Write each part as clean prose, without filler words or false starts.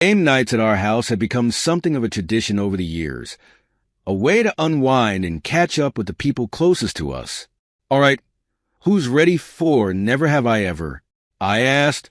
Game nights at our house had become something of a tradition over the years, a way to unwind and catch up with the people closest to us. All right, who's ready for Never Have I Ever? I asked,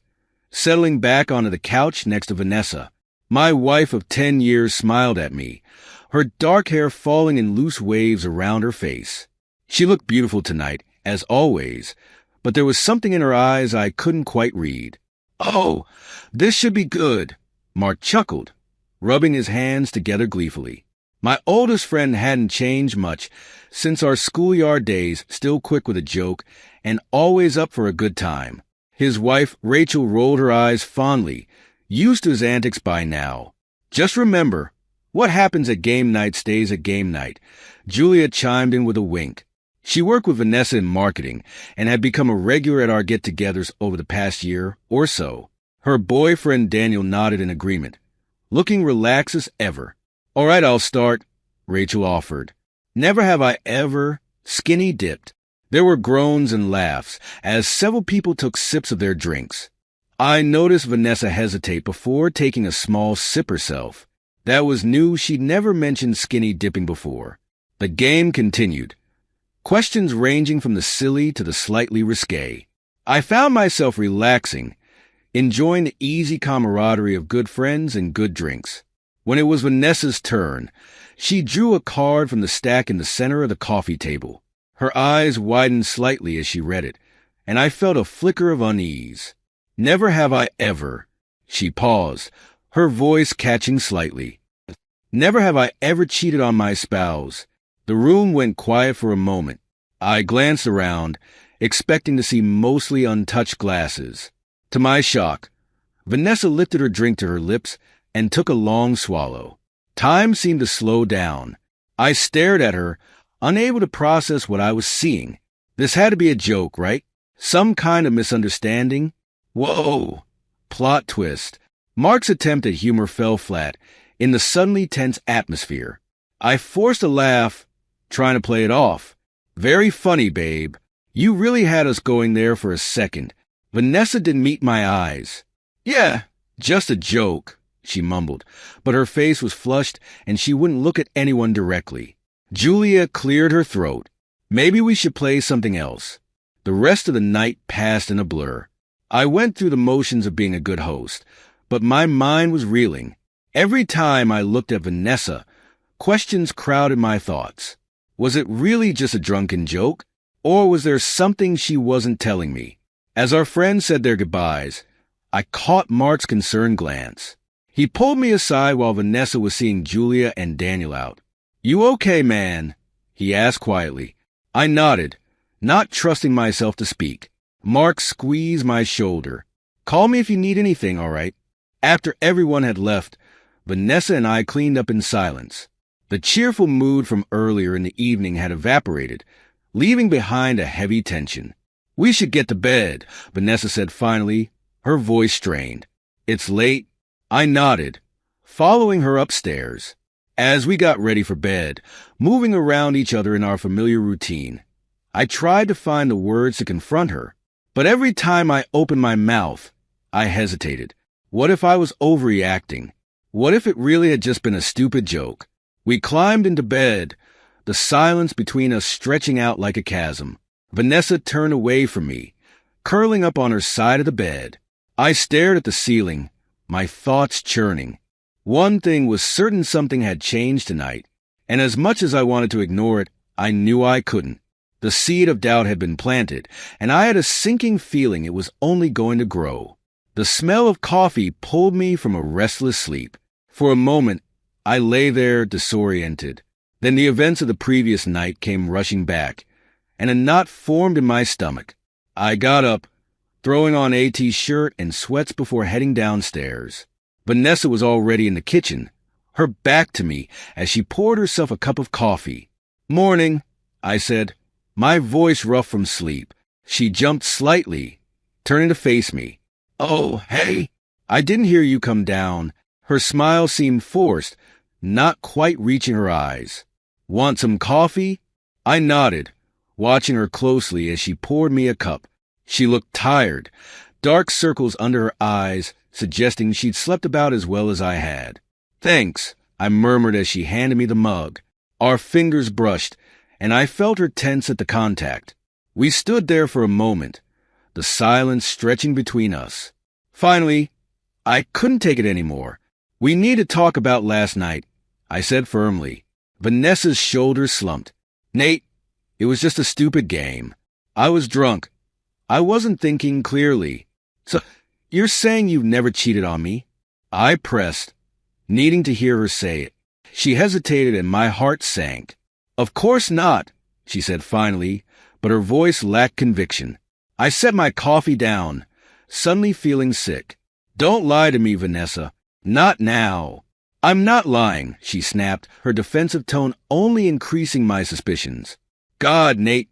settling back onto the couch next to Vanessa. My wife of 10 years smiled at me, her dark hair falling in loose waves around her face. She looked beautiful tonight, as always, but there was something in her eyes I couldn't quite read. Oh, this should be good, Mark chuckled, rubbing his hands together gleefully. My oldest friend hadn't changed much since our schoolyard days, still quick with a joke and always up for a good time. His wife, Rachel, rolled her eyes fondly, used to his antics by now. Just remember, what happens at game night stays at game night, Julia chimed in with a wink. She worked with Vanessa in marketing and had become a regular at our get-togethers over the past year or so. Her boyfriend Daniel nodded in agreement, looking relaxed as ever. All right, I'll start, Rachel offered. Never have I ever skinny dipped. There were groans and laughs as several people took sips of their drinks. I noticed Vanessa hesitate before taking a small sip herself. That was new. She'd never mentioned skinny dipping before. The game continued, questions ranging from the silly to the slightly risque. I found myself relaxing, enjoying the easy camaraderie of good friends and good drinks. When it was Vanessa's turn, she drew a card from the stack in the center of the coffee table. Her eyes widened slightly as she read it, and I felt a flicker of unease. Never have I ever. She paused, her voice catching slightly. Never have I ever cheated on my spouse. The room went quiet for a moment. I glanced around, expecting to see mostly untouched glasses. To my shock, Vanessa lifted her drink to her lips and took a long swallow. Time seemed to slow down. I stared at her, unable to process what I was seeing. This had to be a joke, right? Some kind of misunderstanding? Whoa! Plot twist. Mark's attempt at humor fell flat in the suddenly tense atmosphere. I forced a laugh, trying to play it off. Very funny, babe. You really had us going there for a second. Vanessa didn't meet my eyes. Yeah, just a joke, she mumbled, but her face was flushed and she wouldn't look at anyone directly. Julia cleared her throat. Maybe we should play something else. The rest of the night passed in a blur. I went through the motions of being a good host, but my mind was reeling. Every time I looked at Vanessa, questions crowded my thoughts. Was it really just a drunken joke, or was there something she wasn't telling me? As our friends said their goodbyes, I caught Mark's concerned glance. He pulled me aside while Vanessa was seeing Julia and Daniel out. You okay, man? He asked quietly. I nodded, not trusting myself to speak. Mark squeezed my shoulder. Call me if you need anything, all right? After everyone had left, Vanessa and I cleaned up in silence. The cheerful mood from earlier in the evening had evaporated, leaving behind a heavy tension. We should get to bed, Vanessa said finally, her voice strained. It's late. I nodded, following her upstairs. As we got ready for bed, moving around each other in our familiar routine, I tried to find the words to confront her, but every time I opened my mouth, I hesitated. What if I was overreacting? What if it really had just been a stupid joke? We climbed into bed, the silence between us stretching out like a chasm. Vanessa turned away from me, curling up on her side of the bed. I stared at the ceiling, my thoughts churning. One thing was certain: something had changed tonight, and as much as I wanted to ignore it, I knew I couldn't. The seed of doubt had been planted, and I had a sinking feeling it was only going to grow. The smell of coffee pulled me from a restless sleep. For a moment, I lay there disoriented. Then the events of the previous night came rushing back, and a knot formed in my stomach. I got up, throwing on AT's shirt and sweats before heading downstairs. Vanessa was already in the kitchen, her back to me as she poured herself a cup of coffee. Morning, I said, my voice rough from sleep. She jumped slightly, turning to face me. Oh, hey. I didn't hear you come down. Her smile seemed forced, not quite reaching her eyes. Want some coffee? I nodded, watching her closely as she poured me a cup. She looked tired, dark circles under her eyes, suggesting she'd slept about as well as I had. Thanks, I murmured as she handed me the mug. Our fingers brushed, and I felt her tense at the contact. We stood there for a moment, the silence stretching between us. Finally, I couldn't take it anymore. We need to talk about last night, I said firmly. Vanessa's shoulders slumped. Nate, it was just a stupid game. I was drunk. I wasn't thinking clearly. So, you're saying you've never cheated on me? I pressed, needing to hear her say it. She hesitated and my heart sank. Of course not, she said finally, but her voice lacked conviction. I set my coffee down, suddenly feeling sick. Don't lie to me, Vanessa. Not now. I'm not lying, she snapped, her defensive tone only increasing my suspicions. God, Nate,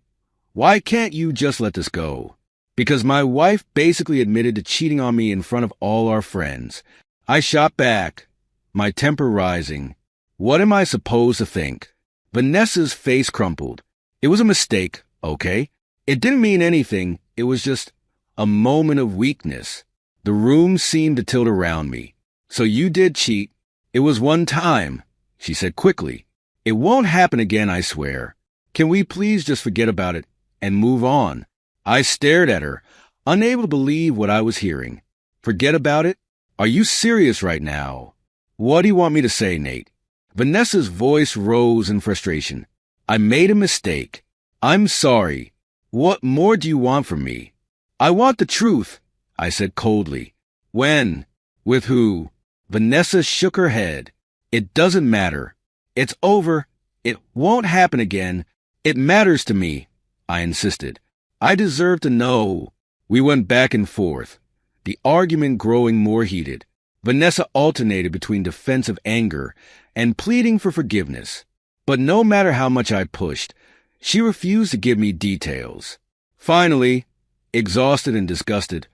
why can't you just let this go? Because my wife basically admitted to cheating on me in front of all our friends. I shot back, my temper rising. What am I supposed to think? Vanessa's face crumpled. It was a mistake, okay? It didn't mean anything. It was just a moment of weakness. The room seemed to tilt around me. So you did cheat. It was one time, she said quickly. It won't happen again, I swear. Can we please just forget about it and move on? I stared at her, unable to believe what I was hearing. Forget about it? Are you serious right now? What do you want me to say, Nate? Vanessa's voice rose in frustration. I made a mistake. I'm sorry. What more do you want from me? I want the truth, I said coldly. When? With who? Vanessa shook her head. It doesn't matter. It's over. It won't happen again. It matters to me, I insisted. I deserve to know. We went back and forth, the argument growing more heated. Vanessa alternated between defensive anger and pleading for forgiveness. But no matter how much I pushed, she refused to give me details. Finally, exhausted and disgusted,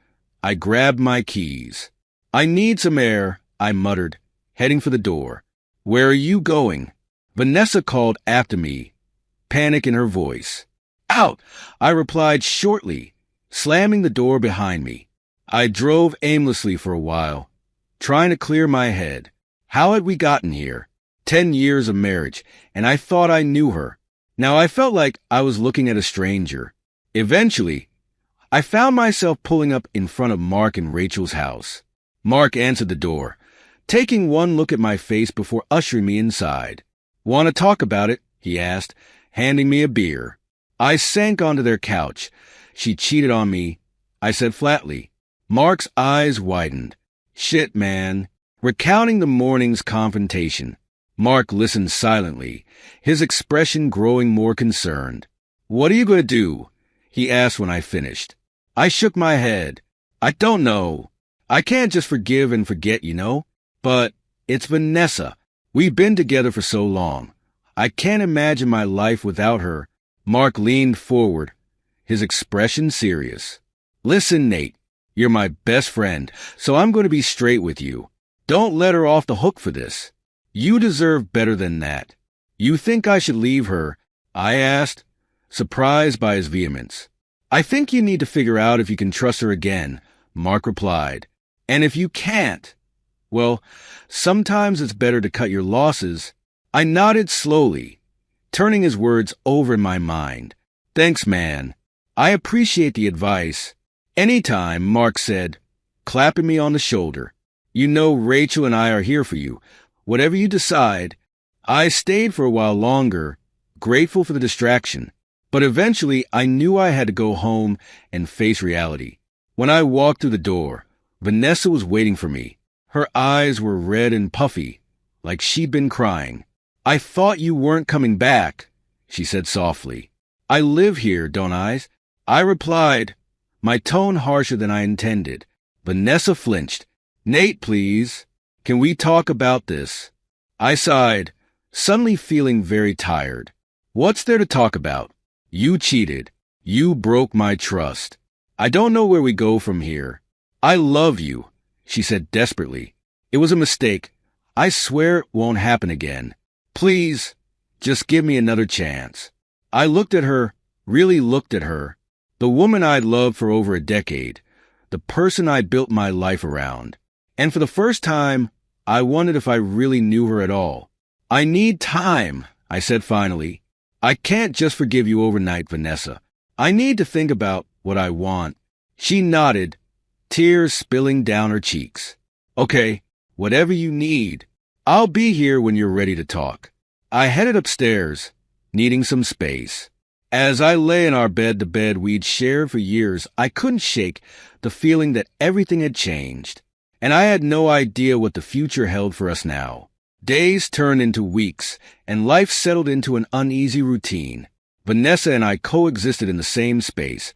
I grabbed my keys. I need some air, I muttered, heading for the door. Where are you going? Vanessa called after me, panic in her voice. Out, I replied shortly, slamming the door behind me. I drove aimlessly for a while, trying to clear my head. How had we gotten here? 10 years of marriage, and I thought I knew her. Now I felt like I was looking at a stranger. Eventually, I found myself pulling up in front of Mark and Rachel's house. Mark answered the door, taking one look at my face before ushering me inside. Want to talk about it? He asked, handing me a beer. I sank onto their couch. She cheated on me, I said flatly. Mark's eyes widened. Shit, man. Recounting the morning's confrontation. Mark listened silently, his expression growing more concerned. What are you going to do? He asked when I finished. I shook my head. I don't know. I can't just forgive and forget, you know? But it's Vanessa. We've been together for so long. I can't imagine my life without her. Mark leaned forward, his expression serious. Listen, Nate, you're my best friend, so I'm going to be straight with you. Don't let her off the hook for this. You deserve better than that. You think I should leave her? I asked, surprised by his vehemence. I think you need to figure out if you can trust her again, Mark replied. And if you can't, well, sometimes it's better to cut your losses. I nodded slowly, turning his words over in my mind. Thanks, man. I appreciate the advice. Anytime, Mark said, clapping me on the shoulder. You know Rachel and I are here for you. Whatever you decide. I stayed for a while longer, grateful for the distraction. But eventually, I knew I had to go home and face reality. When I walked through the door, Vanessa was waiting for me. Her eyes were red and puffy, like she'd been crying. I thought you weren't coming back, she said softly. I live here, don't I? I replied, my tone harsher than I intended. Vanessa flinched. Nate, please. Can we talk about this? I sighed, suddenly feeling very tired. What's there to talk about? You cheated. You broke my trust. I don't know where we go from here. I love you, she said desperately. It was a mistake. I swear it won't happen again. Please, just give me another chance. I looked at her, really looked at her. The woman I'd loved for over a decade. The person I'd built my life around. And for the first time, I wondered if I really knew her at all. I need time, I said finally. I can't just forgive you overnight, Vanessa. I need to think about what I want. She nodded, tears spilling down her cheeks. Okay, whatever you need. I'll be here when you're ready to talk. I headed upstairs, needing some space. As I lay in our bed we'd shared for years, I couldn't shake the feeling that everything had changed, and I had no idea what the future held for us now. Days turned into weeks, and life settled into an uneasy routine. Vanessa and I coexisted in the same space,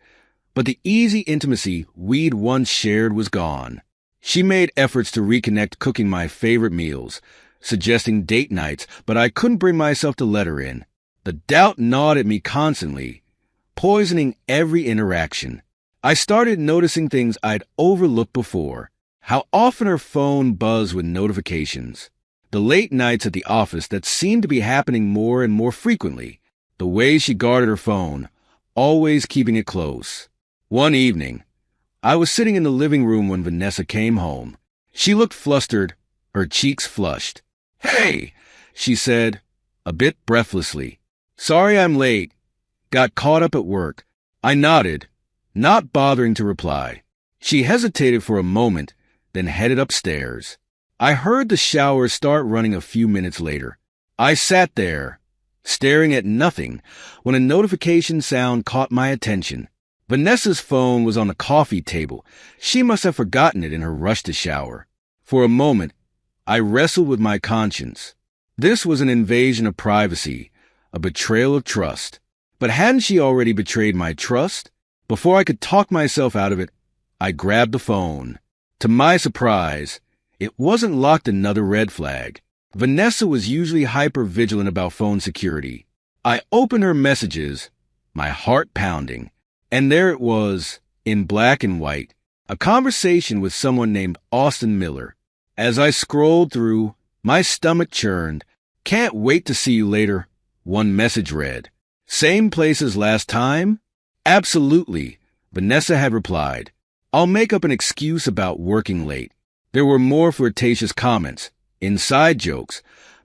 but the easy intimacy we'd once shared was gone. She made efforts to reconnect, cooking my favorite meals, suggesting date nights, but I couldn't bring myself to let her in. The doubt gnawed at me constantly, poisoning every interaction. I started noticing things I'd overlooked before. How often her phone buzzed with notifications. The late nights at the office that seemed to be happening more and more frequently. The way she guarded her phone, always keeping it close. One evening, I was sitting in the living room when Vanessa came home. She looked flustered, her cheeks flushed. "Hey," she said, a bit breathlessly. "Sorry I'm late. Got caught up at work." I nodded, not bothering to reply. She hesitated for a moment, then headed upstairs. I heard the shower start running a few minutes later. I sat there, staring at nothing, when a notification sound caught my attention. Vanessa's phone was on the coffee table. She must have forgotten it in her rush to shower. For a moment, I wrestled with my conscience. This was an invasion of privacy, a betrayal of trust. But hadn't she already betrayed my trust? Before I could talk myself out of it, I grabbed the phone. To my surprise, it wasn't locked, another red flag. Vanessa was usually hyper-vigilant about phone security. I opened her messages, my heart pounding, and there it was, in black and white, a conversation with someone named Austin Miller. As I scrolled through, my stomach churned. "Can't wait to see you later," one message read. "Same place as last time?" "Absolutely," Vanessa had replied. "I'll make up an excuse about working late." There were more flirtatious comments, inside jokes,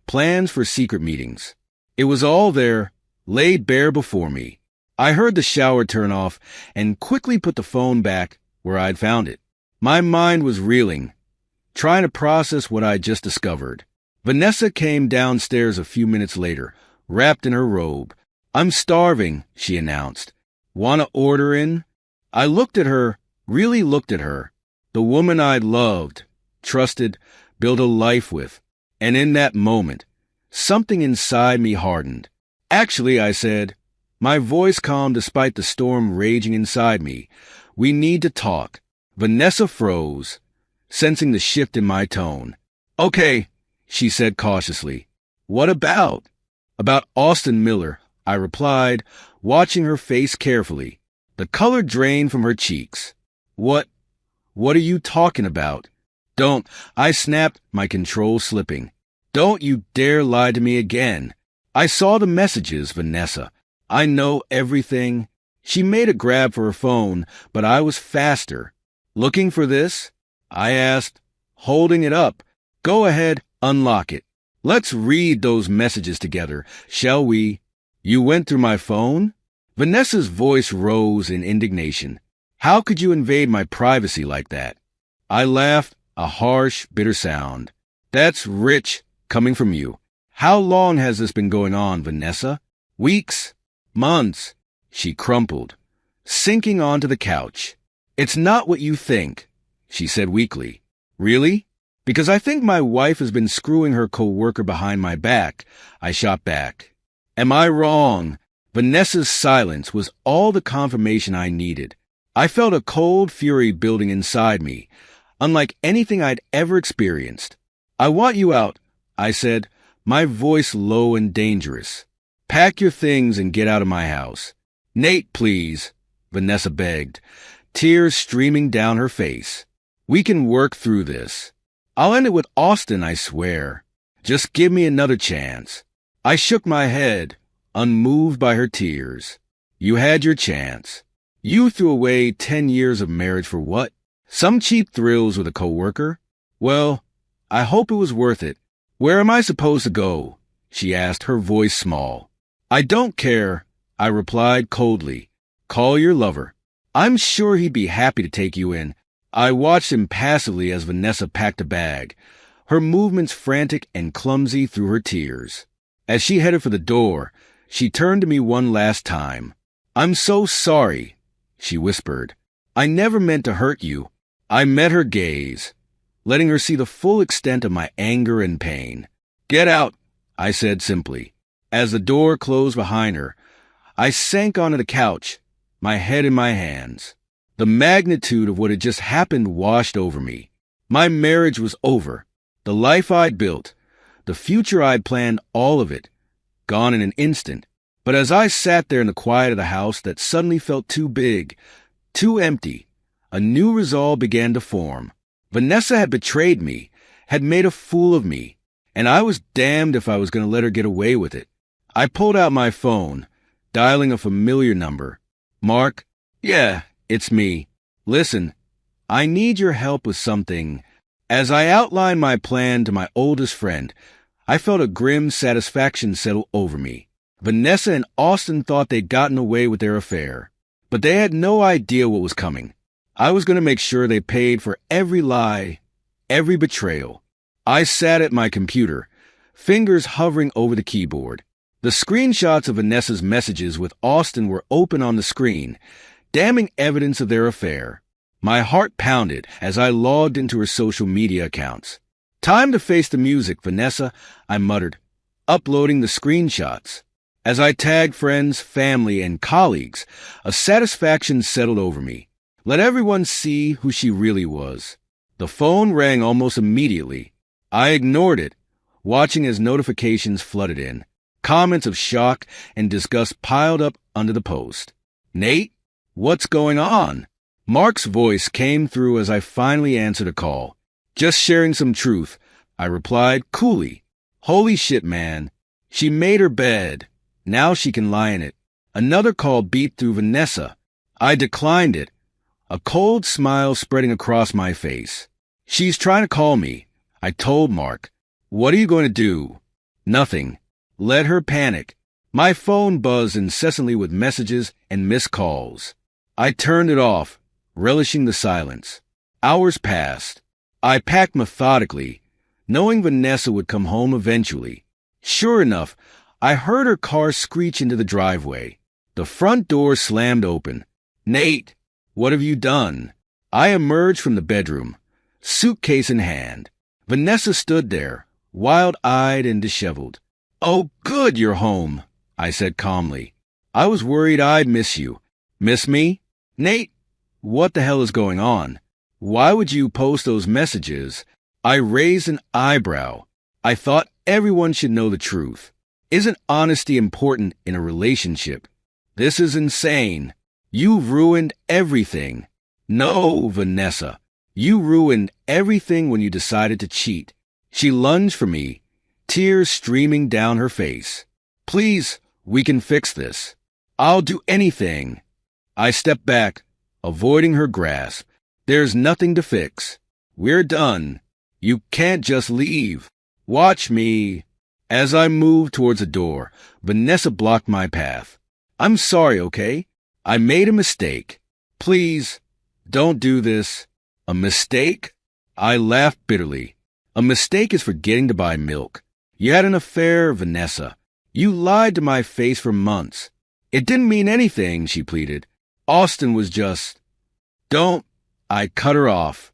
plans for secret meetings. It was all there, laid bare before me. I heard the shower turn off and quickly put the phone back where I'd found it. My mind was reeling, trying to process what I'd just discovered. Vanessa came downstairs a few minutes later, wrapped in her robe. "I'm starving," she announced. "Wanna order in?" I looked at her, really looked at her. The woman I'd loved, trusted, built a life with. And in that moment, something inside me hardened. "Actually," I said, my voice calm despite the storm raging inside me, "we need to talk." Vanessa froze, sensing the shift in my tone. "Okay," she said cautiously. "What about?" "About Austin Miller," I replied, watching her face carefully. The color drained from her cheeks. What are you talking about?" "Don't," I snapped, my control slipping. "Don't you dare lie to me again." "I saw the messages, Vanessa. I know everything." She made a grab for her phone, but I was faster. "Looking for this?" I asked, holding it up. "Go ahead, unlock it. Let's read those messages together, shall we?" "You went through my phone?" Vanessa's voice rose in indignation. "How could you invade my privacy like that?" I laughed, a harsh, bitter sound. "That's rich, coming from you. How long has this been going on, Vanessa?" "Weeks, months." She crumpled, sinking onto the couch. "It's not what you think," she said weakly. "Really?" "Because I think my wife has been screwing her co-worker behind my back," I shot back. "Am I wrong?" Vanessa's silence was all the confirmation I needed. I felt a cold fury building inside me, unlike anything I'd ever experienced. "I want you out," I said, my voice low and dangerous. "Pack your things and get out of my house." "Nate, please," Vanessa begged, tears streaming down her face. "We can work through this. I'll end it with Austin, I swear. Just give me another chance." I shook my head, unmoved by her tears. "You had your chance. You threw away 10 years of marriage for what? Some cheap thrills with a coworker? Well, I hope it was worth it. Where am I supposed to go? She asked, her voice small. I don't care, I replied coldly. Call your lover. I'm sure he'd be happy to take you in. I watched him passively as Vanessa packed a bag, her movements frantic and clumsy through her tears. As she headed for the door, she turned to me one last time. I'm so sorry, she whispered. I never meant to hurt you. I met her gaze, letting her see the full extent of my anger and pain. Get out, I said simply. As the door closed behind her, I sank onto the couch, my head in my hands. The magnitude of what had just happened washed over me. My marriage was over. The life I'd built, the future I'd planned, all of it, gone in an instant. But as I sat there in the quiet of the house that suddenly felt too big, too empty, a new resolve began to form. Vanessa had betrayed me, had made a fool of me, and I was damned if I was going to let her get away with it. I pulled out my phone, dialing a familiar number. Mark? Yeah, it's me. Listen, I need your help with something. As I outlined my plan to my oldest friend, I felt a grim satisfaction settle over me. Vanessa and Austin thought they'd gotten away with their affair, but they had no idea what was coming. I was going to make sure they paid for every lie, every betrayal. I sat at my computer, fingers hovering over the keyboard. The screenshots of Vanessa's messages with Austin were open on the screen, damning evidence of their affair. My heart pounded as I logged into her social media accounts. Time to face the music, Vanessa, I muttered, uploading the screenshots. As I tagged friends, family, and colleagues, a satisfaction settled over me. Let everyone see who she really was. The phone rang almost immediately. I ignored it, watching as notifications flooded in. Comments of shock and disgust piled up under the post. Nate? What's going on? Mark's voice came through as I finally answered a call. Just sharing some truth, I replied coolly. Holy shit, man. She made her bed. Now she can lie in it. Another call beat through Vanessa. I declined it, a cold smile spreading across my face. She's trying to call me, I told Mark. What are you going to do? Nothing. Let her panic. My phone buzzed incessantly with messages and missed calls. I turned it off, relishing the silence. Hours passed. I packed methodically, knowing Vanessa would come home eventually. Sure enough, I heard her car screech into the driveway. The front door slammed open. Nate, what have you done? I emerged from the bedroom, suitcase in hand. Vanessa stood there, wild-eyed and disheveled. Oh, good, you're home, I said calmly. I was worried I'd miss you. Miss me? Nate, what the hell is going on? Why would you post those messages? I raised an eyebrow. I thought everyone should know the truth. Isn't honesty important in a relationship? This is insane. You've ruined everything. No, Vanessa. You ruined everything when you decided to cheat. She lunged for me, tears streaming down her face. Please, we can fix this. I'll do anything. I stepped back, avoiding her grasp. There's nothing to fix. We're done. You can't just leave. Watch me. As I moved towards the door, Vanessa blocked my path. I'm sorry, okay? I made a mistake. Please, don't do this. A mistake? I laughed bitterly. A mistake is forgetting to buy milk. You had an affair, Vanessa. You lied to my face for months. It didn't mean anything, she pleaded. Austin was just... Don't... I cut her off.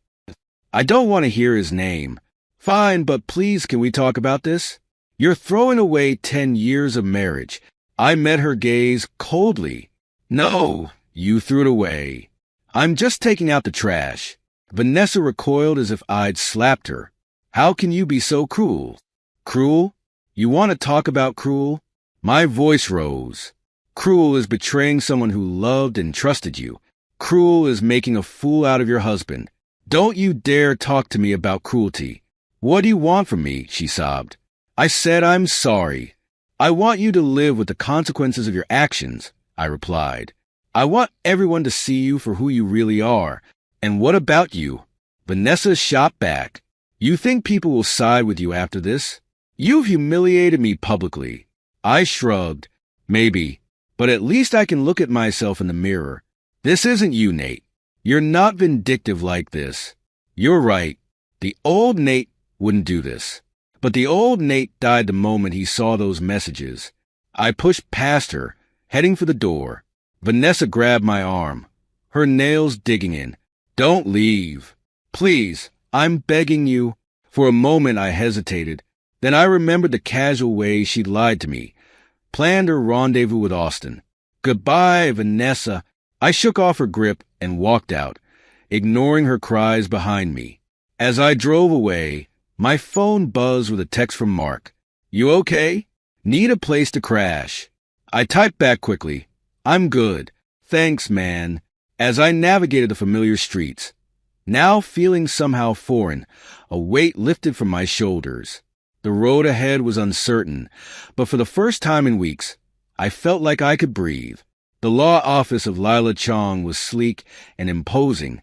I don't want to hear his name. Fine, but please, can we talk about this? You're throwing away 10 years of marriage. I met her gaze coldly. No, you threw it away. I'm just taking out the trash. Vanessa recoiled as if I'd slapped her. How can you be so cruel? Cruel? You want to talk about cruel? My voice rose. Cruel is betraying someone who loved and trusted you. Cruel is making a fool out of your husband. Don't you dare talk to me about cruelty. What do you want from me? She sobbed. I said I'm sorry. I want you to live with the consequences of your actions, I replied. I want everyone to see you for who you really are. And what about you? Vanessa shot back. You think people will side with you after this? You've humiliated me publicly. I shrugged. Maybe. But at least I can look at myself in the mirror. This isn't you, Nate. You're not vindictive like this. You're right. The old Nate wouldn't do this. But the old Nate died the moment he saw those messages. I pushed past her, heading for the door. Vanessa grabbed my arm, her nails digging in. Don't leave. Please, I'm begging you. For a moment I hesitated. Then I remembered the casual way she'd lied to me, planned her rendezvous with Austin. Goodbye, Vanessa. I shook off her grip and walked out, ignoring her cries behind me. As I drove away, my phone buzzed with a text from Mark. You okay? Need a place to crash. I typed back quickly. I'm good. Thanks, man. As I navigated the familiar streets, now feeling somehow foreign, a weight lifted from my shoulders. The road ahead was uncertain, but for the first time in weeks, I felt like I could breathe. The law office of Lila Chong was sleek and imposing,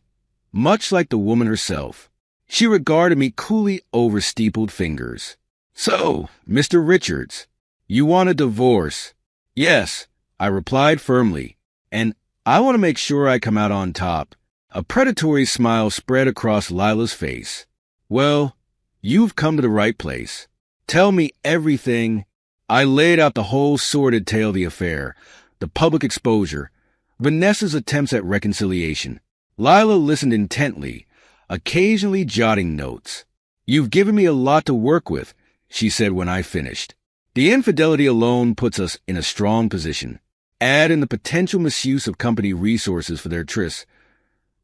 much like the woman herself. She regarded me coolly over steepled fingers. So, Mr. Richards, you want a divorce? Yes, I replied firmly, and I want to make sure I come out on top. A predatory smile spread across Lila's face. Well, you've come to the right place. Tell me everything. I laid out the whole sordid tale of the affair, the public exposure, Vanessa's attempts at reconciliation. Lila listened intently, occasionally jotting notes. You've given me a lot to work with, she said when I finished. The infidelity alone puts us in a strong position. Add in the potential misuse of company resources for their trysts.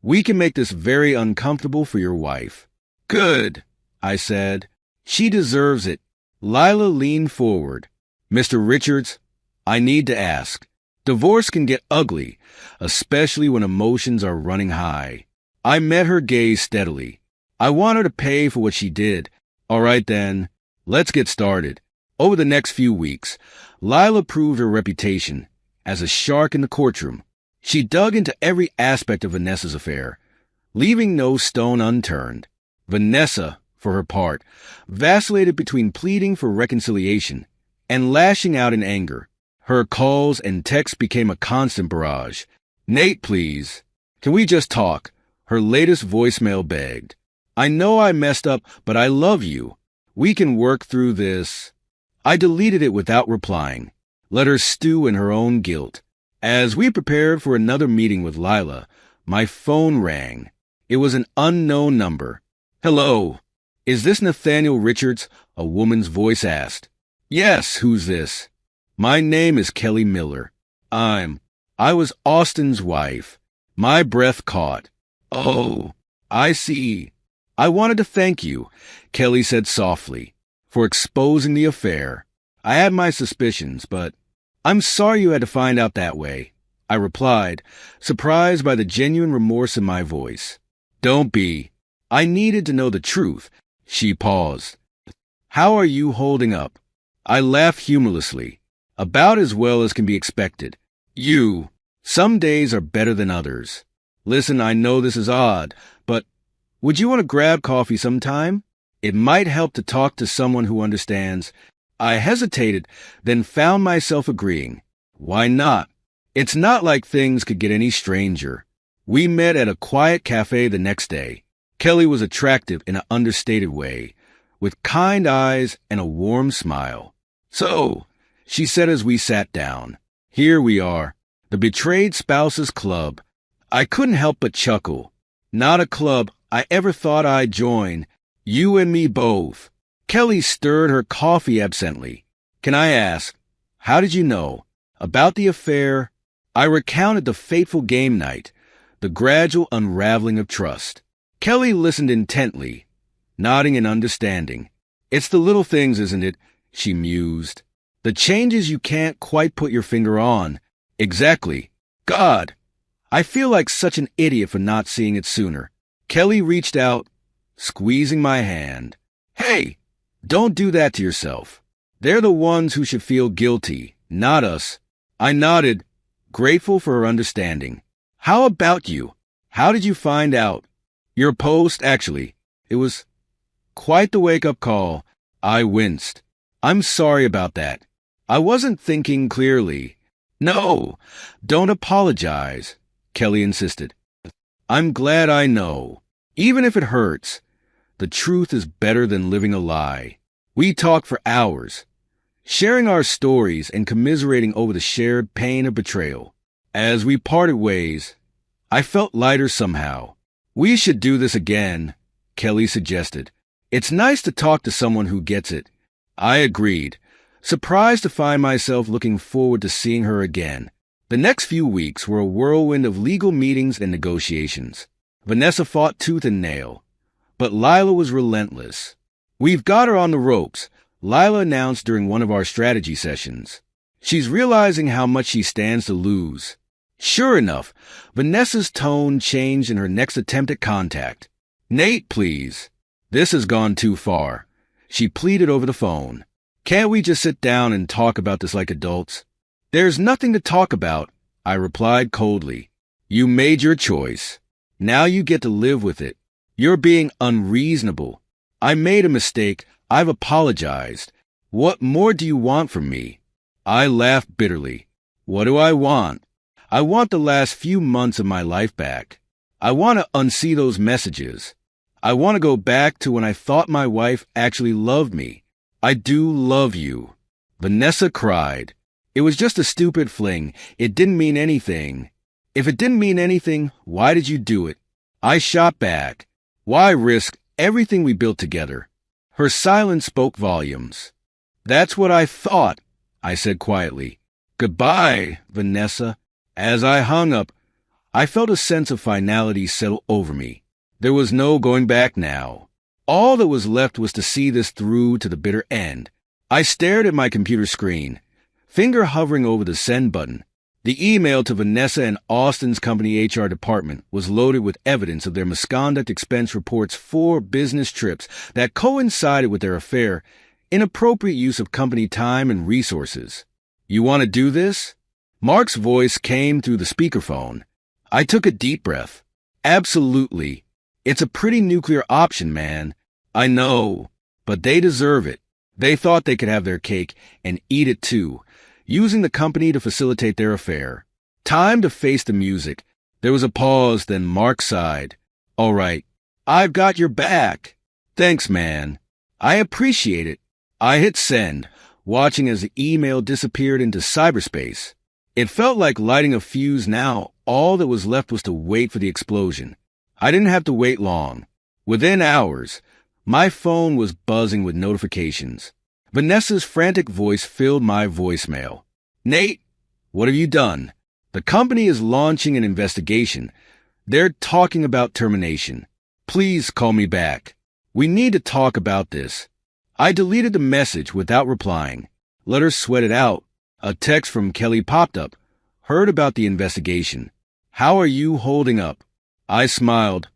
We can make this very uncomfortable for your wife. Good, I said. She deserves it. Lila leaned forward. Mr. Richards, I need to ask. Divorce can get ugly, especially when emotions are running high. I met her gaze steadily. I want her to pay for what she did. All right then, let's get started. Over the next few weeks, Lila proved her reputation as a shark in the courtroom. She dug into every aspect of Vanessa's affair, leaving no stone unturned. Vanessa, for her part, vacillated between pleading for reconciliation and lashing out in anger. Her calls and texts became a constant barrage. Nate, please. Can we just talk? Her latest voicemail begged. I know I messed up, but I love you. We can work through this. I deleted it without replying. Let her stew in her own guilt. As we prepared for another meeting with Lila, my phone rang. It was an unknown number. Hello. Is this Nathaniel Richards? A woman's voice asked. Yes, who's this? My name is Kelly Miller. I was Austin's wife. My breath caught. Oh, I see. I wanted to thank you, Kelly said softly, for exposing the affair. I had my suspicions, but I'm sorry you had to find out that way, I replied, surprised by the genuine remorse in my voice. Don't be. I needed to know the truth. She paused. How are you holding up? I laughed humorlessly. About as well as can be expected. Some days are better than others. Listen, I know this is odd, but would you want to grab coffee sometime? It might help to talk to someone who understands. I hesitated, then found myself agreeing. Why not? It's not like things could get any stranger. We met at a quiet cafe the next day. Kelly was attractive in an understated way, with kind eyes and a warm smile. So, she said as we sat down, here we are, the Betrayed Spouses Club. I couldn't help but chuckle. Not a club I ever thought I'd join. You and me both. Kelly stirred her coffee absently. Can I ask, how did you know? About the affair? I recounted the fateful game night, the gradual unraveling of trust. Kelly listened intently, nodding in understanding. It's the little things, isn't it? She mused. The changes you can't quite put your finger on. Exactly. God, I feel like such an idiot for not seeing it sooner. Kelly reached out, squeezing my hand. Hey, don't do that to yourself. They're the ones who should feel guilty, not us. I nodded, grateful for her understanding. How about you? How did you find out? Your post, actually. It was Quite the wake-up call. I winced. I'm sorry about that. I wasn't thinking clearly. No, don't apologize, Kelly insisted. I'm glad I know. Even if it hurts, the truth is better than living a lie. We talked for hours, sharing our stories and commiserating over the shared pain of betrayal. As we parted ways, I felt lighter somehow. We should do this again, Kelly suggested. It's nice to talk to someone who gets it. I agreed, surprised to find myself looking forward to seeing her again. The next few weeks were a whirlwind of legal meetings and negotiations. Vanessa fought tooth and nail, but Lila was relentless. We've got her on the ropes, Lila announced during one of our strategy sessions. She's realizing how much she stands to lose. Sure enough, Vanessa's tone changed in her next attempt at contact. Nate, please. This has gone too far. She pleaded over the phone. Can't we just sit down and talk about this like adults? There's nothing to talk about, I replied coldly. You made your choice. Now you get to live with it. You're being unreasonable. I made a mistake. I've apologized. What more do you want from me? I laughed bitterly. What do I want? I want the last few months of my life back. I want to unsee those messages. I want to go back to when I thought my wife actually loved me. I do love you. Vanessa cried. It was just a stupid fling. It didn't mean anything. If it didn't mean anything, why did you do it? I shot back. Why risk everything we built together? Her silence spoke volumes. That's what I thought, I said quietly. Goodbye, Vanessa. As I hung up, I felt a sense of finality settle over me. There was no going back now. All that was left was to see this through to the bitter end. I stared at my computer screen, finger hovering over the send button. The email to Vanessa and Austin's company HR department was loaded with evidence of their misconduct expense reports for business trips that coincided with their affair, inappropriate use of company time and resources. You want to do this? Mark's voice came through the speakerphone. I took a deep breath. Absolutely. It's a pretty nuclear option, man. I know, but they deserve it. They thought they could have their cake and eat it too, using the company to facilitate their affair. Time to face the music. There was a pause, then Mark sighed. All right, I've got your back. Thanks, man. I appreciate it. I hit send, watching as the email disappeared into cyberspace. It felt like lighting a fuse now. All that was left was to wait for the explosion. I didn't have to wait long. Within hours, my phone was buzzing with notifications. Vanessa's frantic voice filled my voicemail. Nate, what have you done? The company is launching an investigation. They're talking about termination. Please call me back. We need to talk about this. I deleted the message without replying. Let her sweat it out. A text from Kelly popped up. Heard about the investigation. How are you holding up? I smiled,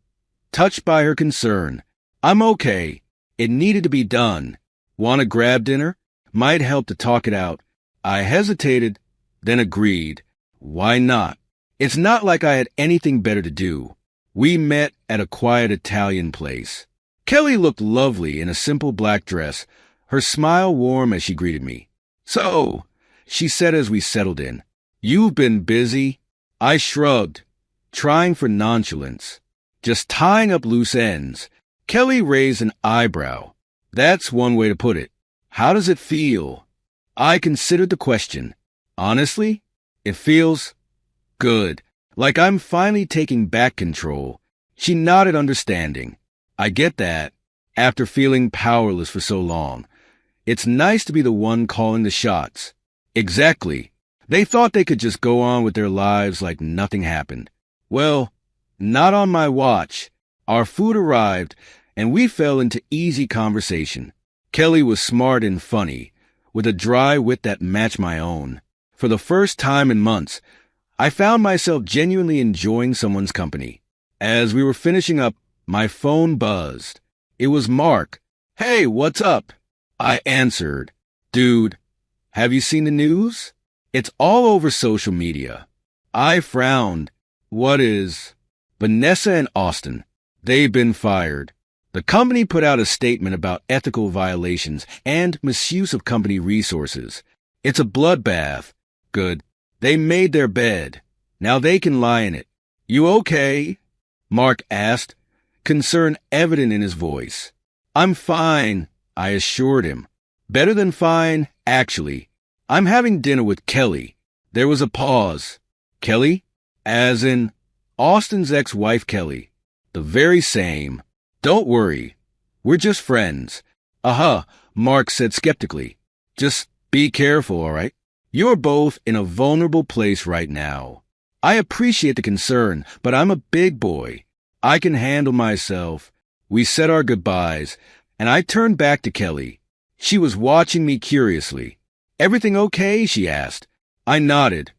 touched by her concern. I'm okay. It needed to be done. Want to grab dinner? Might help to talk it out. I hesitated, then agreed. Why not? It's not like I had anything better to do. We met at a quiet Italian place. Kelly looked lovely in a simple black dress, her smile warm as she greeted me. So, she said as we settled in, you've been busy? I shrugged, trying for nonchalance. Just tying up loose ends. Kelly raised an eyebrow. That's one way to put it. How does it feel? I considered the question. Honestly, it feels good. Like I'm finally taking back control. She nodded understanding. I get that. After feeling powerless for so long, it's nice to be the one calling the shots. Exactly. They thought they could just go on with their lives like nothing happened. Well, not on my watch. Our food arrived, and we fell into easy conversation. Kelly was smart and funny, with a dry wit that matched my own. For the first time in months, I found myself genuinely enjoying someone's company. As we were finishing up, my phone buzzed. It was Mark. Hey, what's up? I answered. Dude, have you seen the news? It's all over social media. I frowned. What is? Vanessa and Austin. They've been fired. The company put out a statement about ethical violations and misuse of company resources. It's a bloodbath. Good. They made their bed. Now they can lie in it. You okay? Mark asked, concern evident in his voice. I'm fine, I assured him. Better than fine, actually. I'm having dinner with Kelly. There was a pause. Kelly? As in Austin's ex-wife Kelly. The very same. Don't worry. We're just friends. Mark said skeptically. Just be careful, all right? You're both in a vulnerable place right now. I appreciate the concern, but I'm a big boy. I can handle myself. We said our goodbyes, and I turned back to Kelly. She was watching me curiously. Everything okay? She asked. I nodded,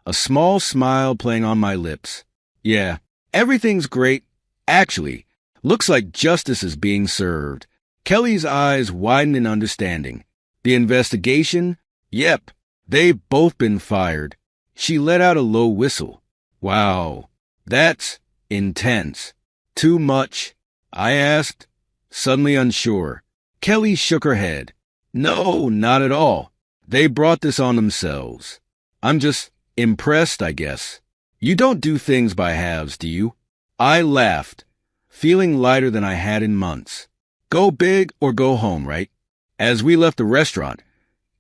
a small smile playing on my lips. Yeah, everything's great. Actually, looks like justice is being served. Kelly's eyes widened in understanding. The investigation? Yep, they've both been fired. She let out a low whistle. Wow, that's intense. Too much? I asked, suddenly unsure. Kelly shook her head. No, not at all. They brought this on themselves. I'm just impressed, I guess. You don't do things by halves, do you? I laughed, feeling lighter than I had in months. Go big or go home, right? As we left the restaurant,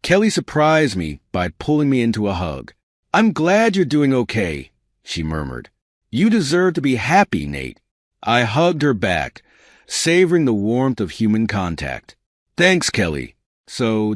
Kelly surprised me by pulling me into a hug. I'm glad you're doing okay, she murmured. You deserve to be happy, Nate. I hugged her back, savoring the warmth of human contact. Thanks, Kelly. So,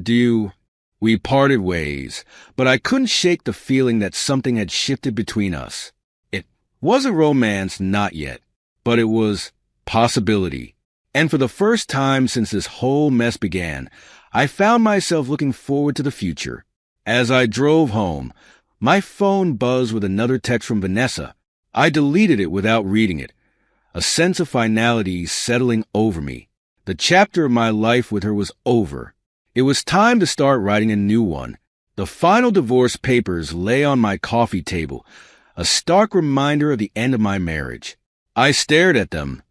We parted ways, but I couldn't shake the feeling that something had shifted between us. It wasn't romance, not yet, but it was possibility. And for the first time since this whole mess began, I found myself looking forward to the future. As I drove home, my phone buzzed with another text from Vanessa. I deleted it without reading it, a sense of finality settling over me. The chapter of my life with her was over. It was time to start writing a new one. The final divorce papers lay on my coffee table, a stark reminder of the end of my marriage. I stared at them,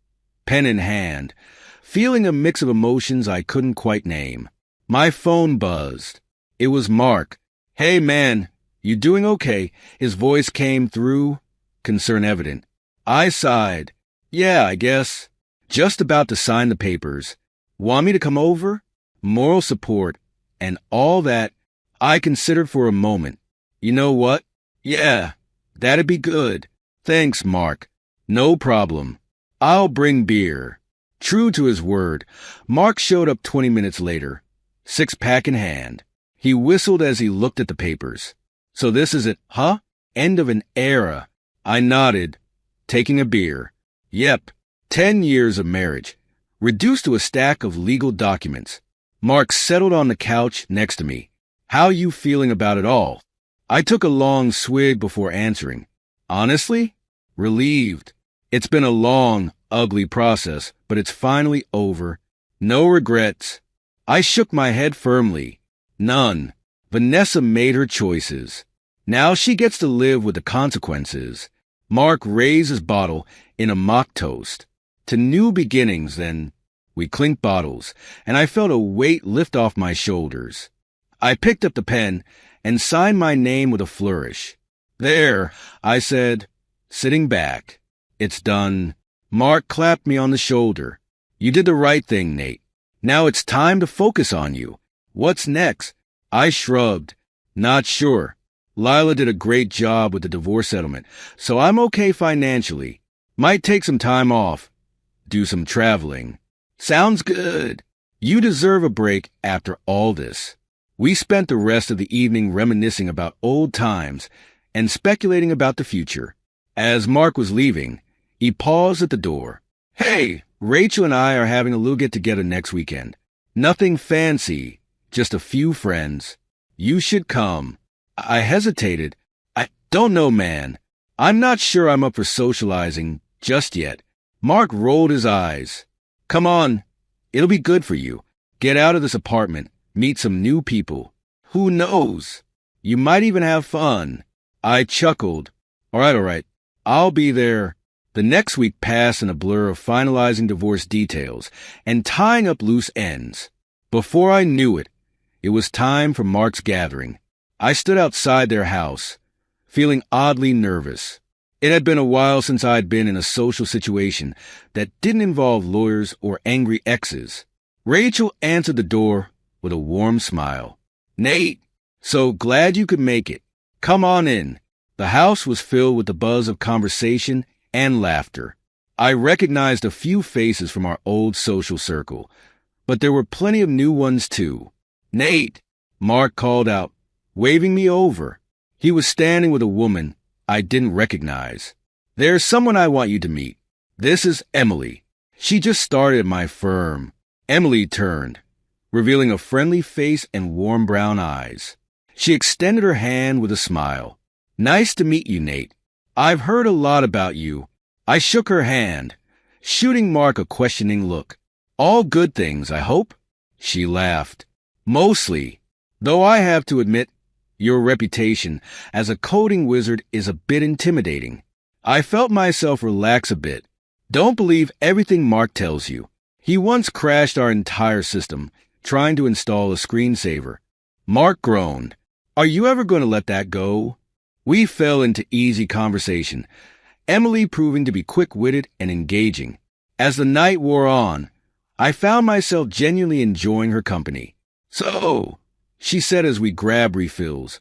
pen in hand, feeling a mix of emotions I couldn't quite name. My phone buzzed. It was Mark. Hey, man, you doing okay? His voice came through, concern evident. I sighed. Yeah, I guess. Just about to sign the papers. Want me to come over? Moral support, and all that. I considered for a moment. You know what? Yeah, that'd be good. Thanks, Mark. No problem. I'll bring beer. True to his word, Mark showed up 20 minutes later, six-pack in hand. He whistled as he looked at the papers. So this is it, huh? End of an era. I nodded, taking a beer. Yep, 10 years of marriage, reduced to a stack of legal documents. Mark settled on the couch next to me. How you feeling about it all? I took a long swig before answering. Honestly? Relieved. It's been a long, ugly process, but it's finally over. No regrets. I shook my head firmly. None. Vanessa made her choices. Now she gets to live with the consequences. Mark raised his bottle in a mock toast. To new beginnings, then. We clinked bottles, and I felt a weight lift off my shoulders. I picked up the pen and signed my name with a flourish. There, I said, sitting back. It's done. Mark clapped me on the shoulder. You did the right thing, Nate. Now it's time to focus on you. What's next? I shrugged. Not sure. Lila did a great job with the divorce settlement, so I'm okay financially. Might take some time off. Do some traveling. Sounds good. You deserve a break after all this. We spent the rest of the evening reminiscing about old times and speculating about the future. As Mark was leaving, he paused at the door. Hey, Rachel and I are having a little get-together next weekend. Nothing fancy, just a few friends. You should come. I hesitated. I don't know, man. I'm not sure I'm up for socializing just yet. Mark rolled his eyes. Come on. It'll be good for you. Get out of this apartment. Meet some new people. Who knows? You might even have fun. I chuckled. All right. I'll be there. The next week passed in a blur of finalizing divorce details and tying up loose ends. Before I knew it, it was time for Mark's gathering. I stood outside their house, feeling oddly nervous. It had been a while since I had been in a social situation that didn't involve lawyers or angry exes. Rachel answered the door with a warm smile. "Nate, so glad you could make it. Come on in." The house was filled with the buzz of conversation and laughter. I recognized a few faces from our old social circle, but there were plenty of new ones too. "Nate," Mark called out, waving me over. He was standing with a woman I didn't recognize. "There's someone I want you to meet. This is Emily. She just started at my firm." Emily turned, revealing a friendly face and warm brown eyes. She extended her hand with a smile. "Nice to meet you, Nate. I've heard a lot about you." I shook her hand, shooting Mark a questioning look. "All good things, I hope?" She laughed. "Mostly, though I have to admit, your reputation as a coding wizard is a bit intimidating." I felt myself relax a bit. Don't believe everything Mark tells you. He once crashed our entire system, trying to install a screensaver. Mark groaned. "Are you ever going to let that go?" We fell into easy conversation, Emily proving to be quick-witted and engaging. As the night wore on, I found myself genuinely enjoying her company. "So," she said as we grabbed refills,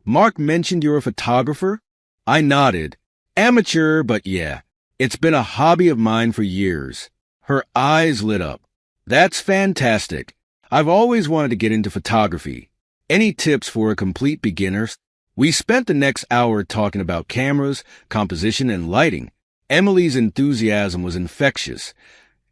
"Mark mentioned you're a photographer?" I nodded. "Amateur, but yeah, it's been a hobby of mine for years." Her eyes lit up. "That's fantastic. I've always wanted to get into photography. Any tips for a complete beginner?" We spent the next hour talking about cameras, composition, and lighting. Emily's enthusiasm was infectious,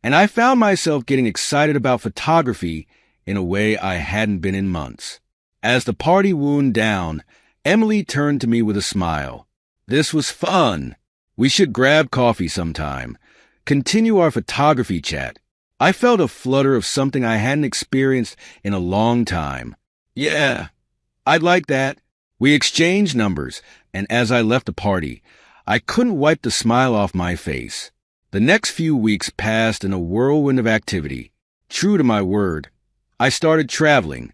and I found myself getting excited about photography in a way I hadn't been in months. As the party wound down, Emily turned to me with a smile. "This was fun. We should grab coffee sometime. Continue our photography chat." I felt a flutter of something I hadn't experienced in a long time. "Yeah, I'd like that." We exchanged numbers, and as I left the party, I couldn't wipe the smile off my face. The next few weeks passed in a whirlwind of activity. True to my word, I started traveling,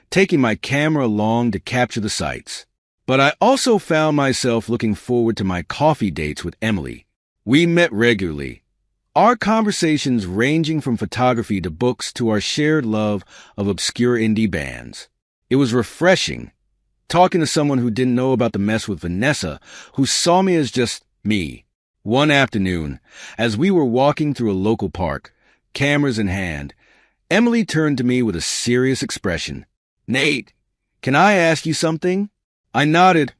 taking my camera along to capture the sights. But I also found myself looking forward to my coffee dates with Emily. We met regularly, our conversations ranging from photography to books to our shared love of obscure indie bands. It was refreshing, talking to someone who didn't know about the mess with Vanessa, who saw me as just me. One afternoon, as we were walking through a local park, cameras in hand, Emily turned to me with a serious expression. "Nate, can I ask you something?" I nodded,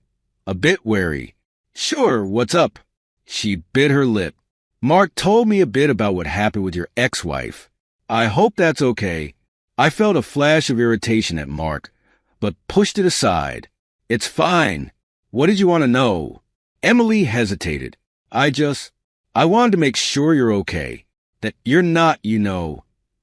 a bit wary. "Sure, what's up?" She bit her lip. "Mark told me a bit about what happened with your ex-wife. I hope that's okay." I felt a flash of irritation at Mark, but pushed it aside. "It's fine. What did you want to know?" Emily hesitated. I wanted to make sure you're okay. That you're not,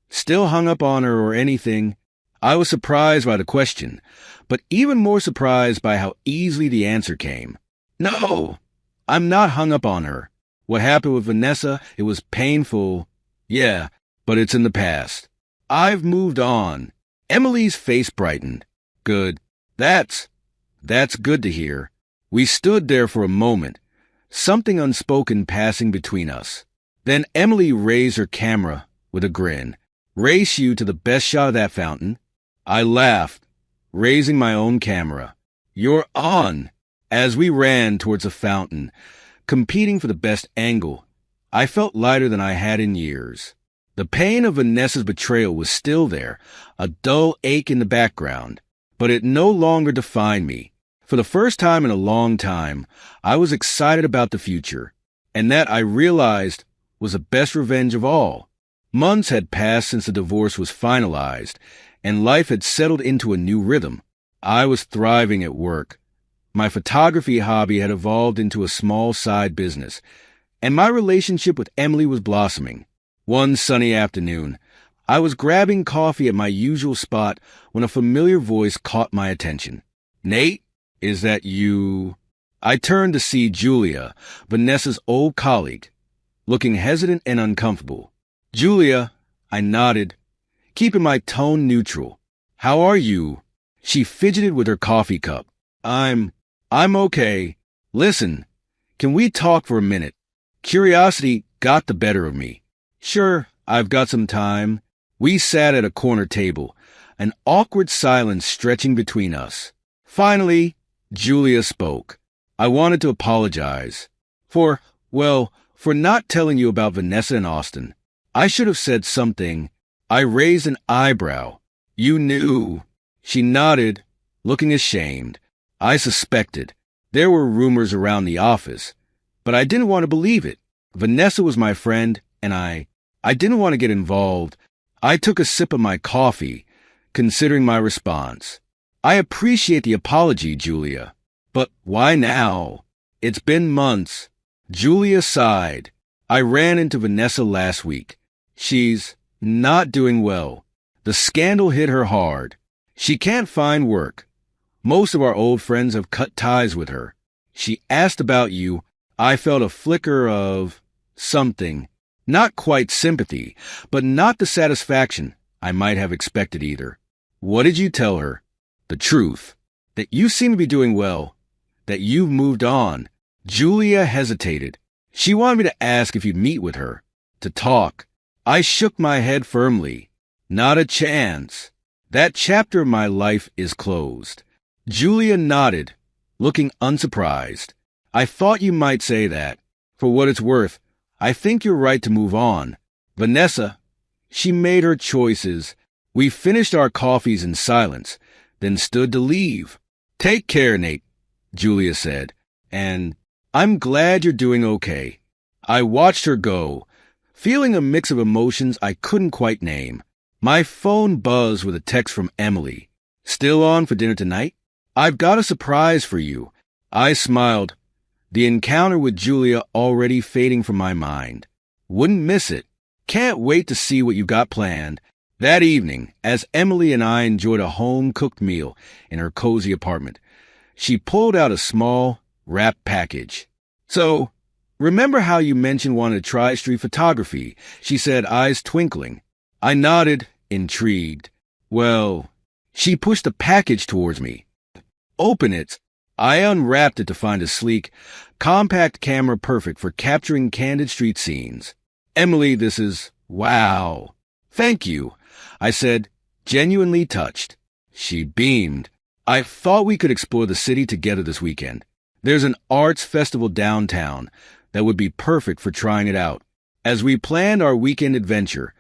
still hung up on her or anything." I was surprised by the question, but even more surprised by how easily the answer came. "No, I'm not hung up on her. What happened with Vanessa, it was painful. Yeah, but it's in the past. I've moved on." Emily's face brightened. "Good. That's good to hear." We stood there for a moment, something unspoken passing between us. Then Emily raised her camera with a grin. "Race you to the best shot of that fountain." I laughed, raising my own camera. "You're on." As we ran towards the fountain, competing for the best angle, I felt lighter than I had in years. The pain of Vanessa's betrayal was still there, a dull ache in the background, but it no longer defined me. For the first time in a long time, I was excited about the future, and that I realized was the best revenge of all. Months had passed since the divorce was finalized, and life had settled into a new rhythm. I was thriving at work. My photography hobby had evolved into a small side business, and my relationship with Emily was blossoming. One sunny afternoon, I was grabbing coffee at my usual spot when a familiar voice caught my attention. "Nate, is that you?" I turned to see Julia, Vanessa's old colleague. looking hesitant and uncomfortable. Julia, I nodded, keeping my tone neutral. How are you? She fidgeted with her coffee cup. I'm okay. Listen, can we talk for a minute? Curiosity got the better of me. Sure, I've got some time. We sat at a corner table, an awkward silence stretching between us. Finally, Julia spoke. I wanted to apologize for not telling you about Vanessa and Austin. I should have said something. I raised an eyebrow. You knew. She nodded, looking ashamed. I suspected. There were rumors around the office, but I didn't want to believe it. Vanessa was my friend, and I didn't want to get involved. I took a sip of my coffee, considering my response. I appreciate the apology, Julia. But why now? It's been months. Julia sighed. I ran into Vanessa last week. She's not doing well. The scandal hit her hard. She can't find work. Most of our old friends have cut ties with her. She asked about you. I felt a flicker of something. Not quite sympathy, but not the satisfaction I might have expected either. What did you tell her? The truth. That you seem to be doing well. That you've moved on. Julia hesitated. She wanted me to ask if you'd meet with her. To talk. I shook my head firmly. Not a chance. That chapter of my life is closed. Julia nodded, looking unsurprised. I thought you might say that. For what it's worth, I think you're right to move on. Vanessa, she made her choices. We finished our coffees in silence, then stood to leave. Take care, Nate, Julia said, and I'm glad you're doing okay. I watched her go, feeling a mix of emotions I couldn't quite name. My phone buzzed with a text from Emily. Still on for dinner tonight? I've got a surprise for you. I smiled, the encounter with Julia already fading from my mind. Wouldn't miss it. Can't wait to see what you got planned. That evening, as Emily and I enjoyed a home-cooked meal in her cozy apartment, she pulled out a small, wrapped package. So, remember how you mentioned wanting to try street photography? She said, eyes twinkling. I nodded, intrigued. Well, she pushed the package towards me. Open it. I unwrapped it to find a sleek, compact camera perfect for capturing candid street scenes. Emily, this is wow. Thank you, I said, genuinely touched. She beamed. I thought we could explore the city together this weekend. There's an arts festival downtown that would be perfect for trying it out. As we planned our weekend adventure,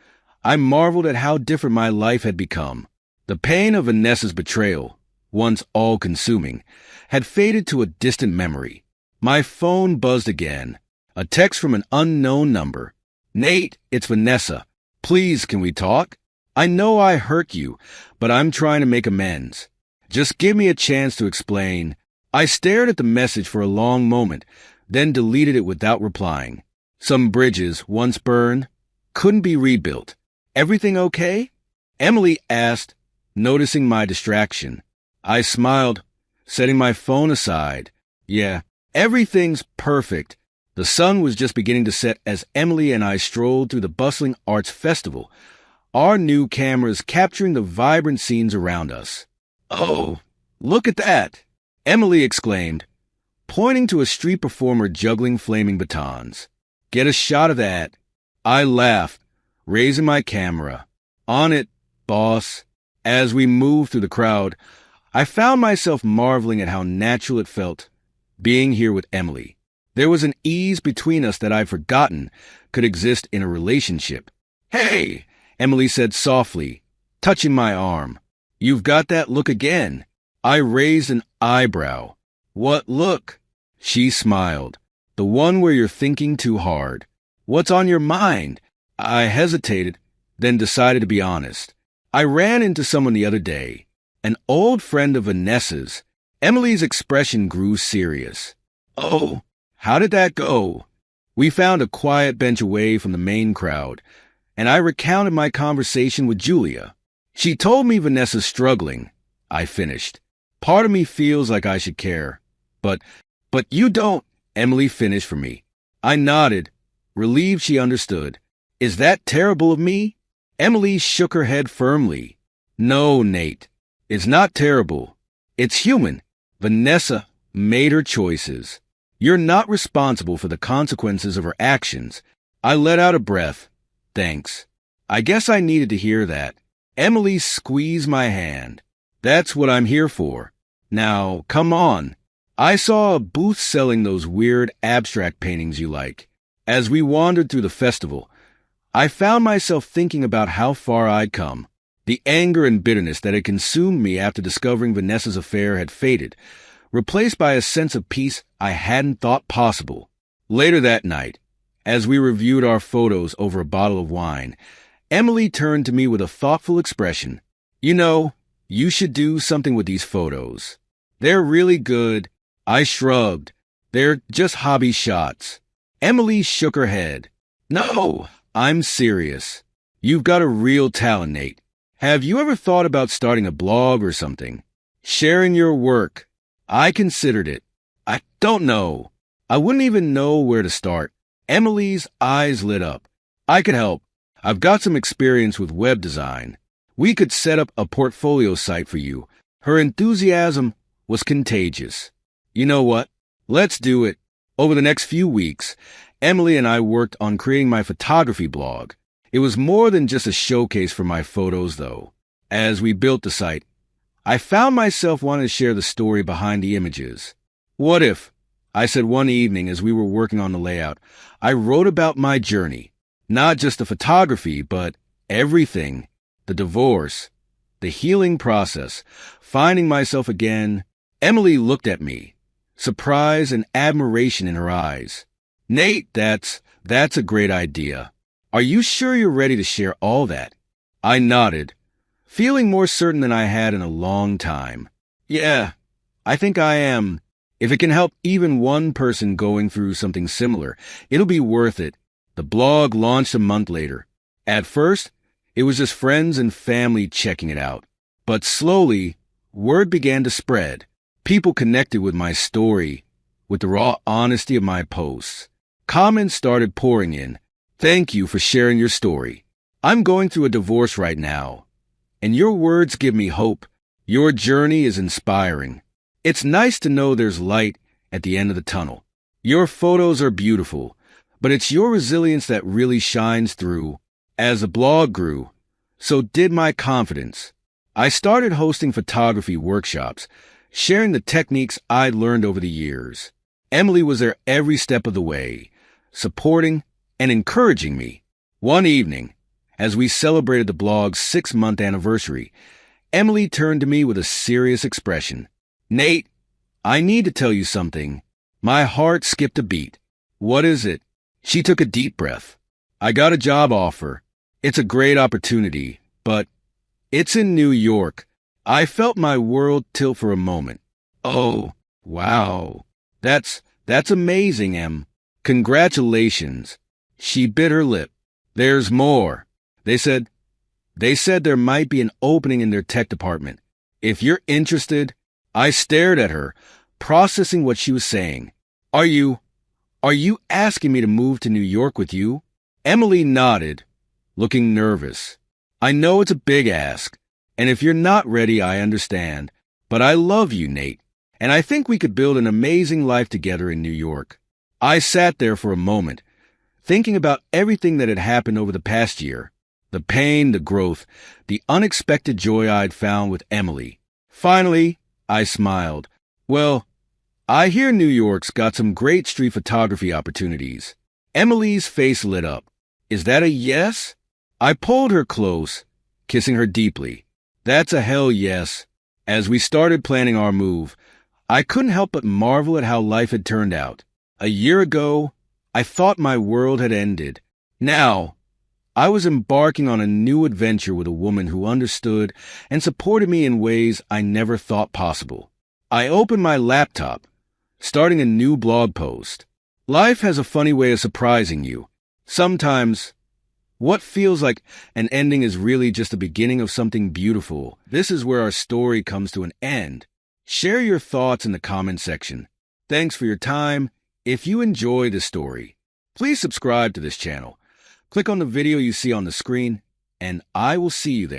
I marveled at how different my life had become. The pain of Vanessa's betrayal, once all-consuming, had faded to a distant memory. My phone buzzed again. A text from an unknown number. Nate, it's Vanessa. Please, can we talk? I know I hurt you, but I'm trying to make amends. Just give me a chance to explain. I stared at the message for a long moment, then deleted it without replying. Some bridges, once burned, couldn't be rebuilt. Everything okay? Emily asked, noticing my distraction. I smiled, setting my phone aside. Yeah, everything's perfect. The sun was just beginning to set as Emily and I strolled through the bustling arts festival, our new cameras capturing the vibrant scenes around us. Oh, look at that! Emily exclaimed, pointing to a street performer juggling flaming batons. Get a shot of that. I laughed, raising my camera. On it, boss. As we moved through the crowd, I found myself marveling at how natural it felt, being here with Emily. There was an ease between us that I'd forgotten could exist in a relationship. Hey, Emily said softly, touching my arm. You've got that look again. I raised an eyebrow. What look? She smiled. The one where you're thinking too hard. What's on your mind? I hesitated, then decided to be honest. I ran into someone the other day, an old friend of Vanessa's. Emily's expression grew serious. Oh, how did that go? We found a quiet bench away from the main crowd, and I recounted my conversation with Julia. She told me Vanessa's struggling. I finished. Part of me feels like I should care. But you don't, Emily finished for me. I nodded, relieved she understood. Is that terrible of me? Emily shook her head firmly. No, Nate. It's not terrible. It's human. Vanessa made her choices. You're not responsible for the consequences of her actions. I let out a breath. Thanks. I guess I needed to hear that. Emily squeezed my hand. That's what I'm here for. Now, come on. I saw a booth selling those weird abstract paintings you like. As we wandered through the festival, I found myself thinking about how far I'd come. The anger and bitterness that had consumed me after discovering Vanessa's affair had faded, replaced by a sense of peace I hadn't thought possible. Later that night, as we reviewed our photos over a bottle of wine, Emily turned to me with a thoughtful expression. You know, you should do something with these photos. They're really good. I shrugged. They're just hobby shots. Emily shook her head. No, I'm serious. You've got a real talent, Nate. Have you ever thought about starting a blog or something? Sharing your work. I considered it. I don't know. I wouldn't even know where to start. Emily's eyes lit up. I could help. I've got some experience with web design. We could set up a portfolio site for you. Her enthusiasm was contagious. You know what? Let's do it. Over the next few weeks, Emily and I worked on creating my photography blog. It was more than just a showcase for my photos, though. As we built the site, I found myself wanting to share the story behind the images. What if, I said one evening as we were working on the layout, I wrote about my journey, not just the photography, but everything, the divorce, the healing process, finding myself again. Emily looked at me, surprise and admiration in her eyes. Nate, that's a great idea. Are you sure you're ready to share all that? I nodded, feeling more certain than I had in a long time. Yeah, I think I am. If it can help even one person going through something similar, it'll be worth it. The blog launched a month later. At first, it was just friends and family checking it out. But slowly, word began to spread. People connected with my story, with the raw honesty of my posts. Comments started pouring in. Thank you for sharing your story. I'm going through a divorce right now, and your words give me hope. Your journey is inspiring. It's nice to know there's light at the end of the tunnel. Your photos are beautiful, but it's your resilience that really shines through. As the blog grew, so did my confidence. I started hosting photography workshops, sharing the techniques I'd learned over the years. Emily was there every step of the way, supporting and encouraging me. One evening, as we celebrated the blog's 6-month anniversary, Emily turned to me with a serious expression. Nate, I need to tell you something. My heart skipped a beat. What is it? She took a deep breath. I got a job offer. It's a great opportunity, but it's in New York. I felt my world tilt for a moment. Oh, wow. That's amazing, Em. Congratulations. She bit her lip. There's more. They said there might be an opening in their tech department. If you're interested. I stared at her, processing what she was saying. Are you asking me to move to New York with you? Emily nodded, looking nervous. I know it's a big ask, and if you're not ready, I understand. But I love you, Nate, and I think we could build an amazing life together in New York. I sat there for a moment, thinking about everything that had happened over the past year. The pain, the growth, the unexpected joy I'd found with Emily. Finally, I smiled. Well, I hear New York's got some great street photography opportunities. Emily's face lit up. Is that a yes? I pulled her close, kissing her deeply. That's a hell yes. As we started planning our move, I couldn't help but marvel at how life had turned out. A year ago, I thought my world had ended. Now, I was embarking on a new adventure with a woman who understood and supported me in ways I never thought possible. I opened my laptop, starting a new blog post. Life has a funny way of surprising you. Sometimes, what feels like an ending is really just the beginning of something beautiful. This is where our story comes to an end. Share your thoughts in the comment section. Thanks for your time. If you enjoy the story, Please subscribe to this channel. Click on the video you see on the screen, and I will see you there.